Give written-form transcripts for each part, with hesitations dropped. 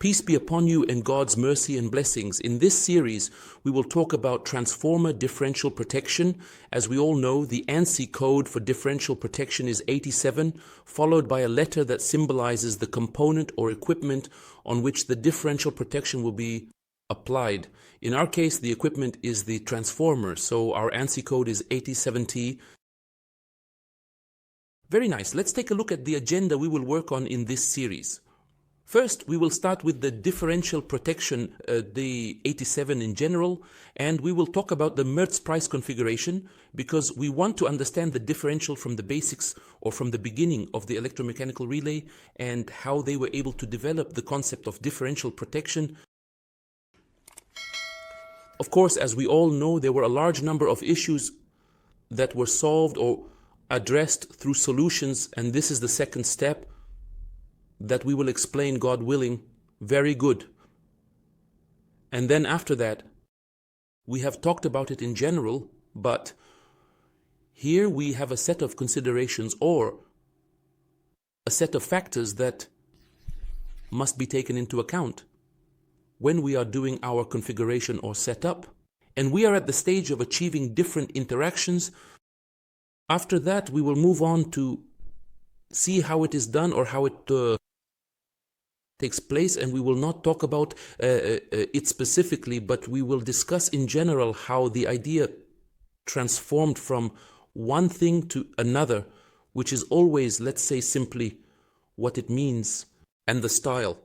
Peace be upon you and God's mercy and blessings. In this series, we will talk about transformer differential protection. As we all know, the ANSI code for differential protection is 87, followed by a letter that symbolizes the component or equipment on which the differential protection will be applied. In our case, the equipment is the transformer, so our ANSI code is 87T. Very nice. Let's take a look at the agenda we will work on in this series. First, we will start with the differential protection, the 87 in general, and we will talk about the Merz price configuration because we want to understand the differential from the basics or from the beginning of the electromechanical relay and how they were able to develop the concept of differential protection. Of course, as we all know, there were a large number of issues that were solved or addressed through solutions, and this is the second step that we will explain, God willing, very good. And then after that, we have talked about it in general, but here we have a set of considerations or a set of factors that must be taken into account when we are doing our configuration or setup. And we are at the stage of achieving different interactions. After that, we will move on to see how it is done or how it takes place, and we will not talk about it specifically, but we will discuss in general how the idea transformed from one thing to another, which is always, let's say simply, what it means, and the style,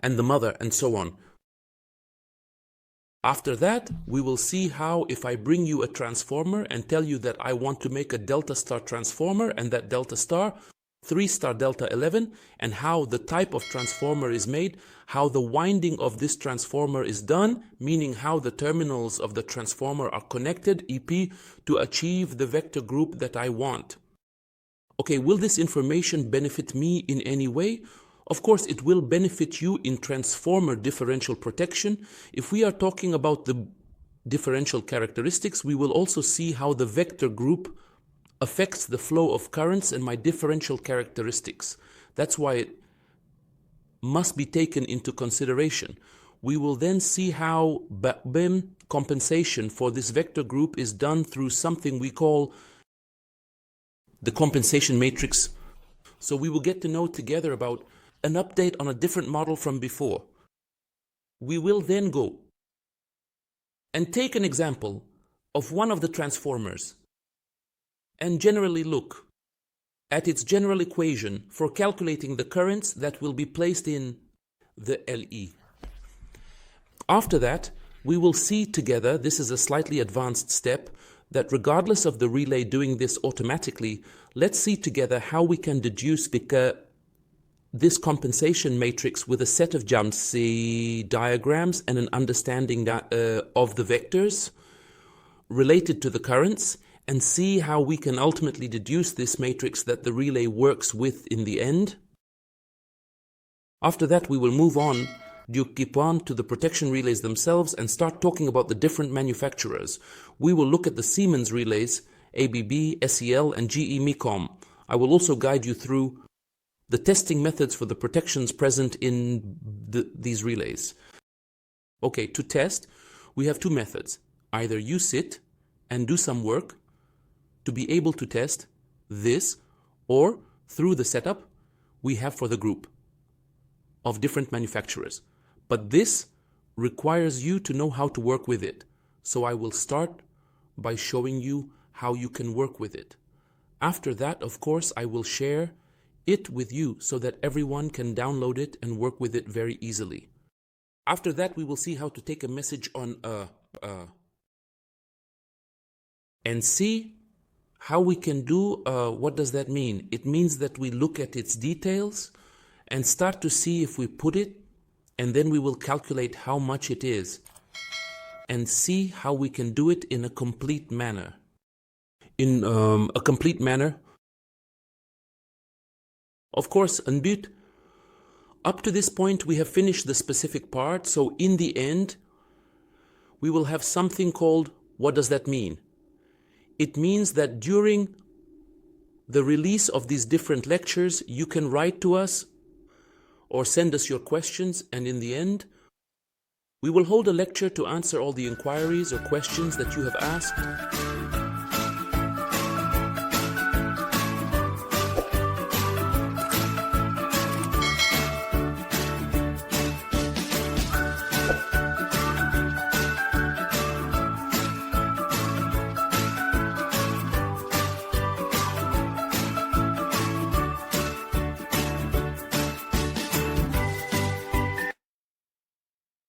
and the mother, and so on. After that, we will see how if I bring you a transformer and tell you that I want to make a delta star transformer, and that delta star 3-star delta 11, and how the type of transformer is made, how the winding of this transformer is done, meaning how the terminals of the transformer are connected, EP, to achieve the vector group that I want. Okay, will this information benefit me in any way? Of course, it will benefit you in transformer differential protection. If we are talking about the differential characteristics, we will also see how the vector group affects the flow of currents and my differential characteristics. That's why it must be taken into consideration. We will then see how BIM compensation for this vector group is done through something we call the compensation matrix. So we will get to know together about an update on a different model from before. We will then go and take an example of one of the transformers and generally look at its general equation for calculating the currents that will be placed in the LE. After that, we will see together, this is a slightly advanced step, that regardless of the relay doing this automatically, let's see together how we can deduce this compensation matrix with a set of geometry diagrams and an understanding of the vectors related to the currents, and see how we can ultimately deduce this matrix that the relay works with in the end. After that, we will move on to the protection relays themselves and start talking about the different manufacturers. We will look at the Siemens relays, ABB, SEL, and GE MECOM. I will also guide you through the testing methods for the protections present in these relays. Okay, to test, we have two methods. Either you sit and do some work to be able to test this, or through the setup we have for the group of different manufacturers. But this requires you to know how to work with it. So I will start by showing you how you can work with it. After that, of course, I will share it with you so that everyone can download it and work with it very easily. After that, we will see how to take a message on and see how we can do, what does that mean? It means that we look at its details and start to see if we put it, and then we will calculate how much it is and see how we can do it in a complete manner. In a complete manner. Of course, unmute. Up to this point, we have finished the specific part. So in the end, we will have something called, what does that mean? It means that during the release of these different lectures, you can write to us or send us your questions, and in the end, we will hold a lecture to answer all the inquiries or questions that you have asked.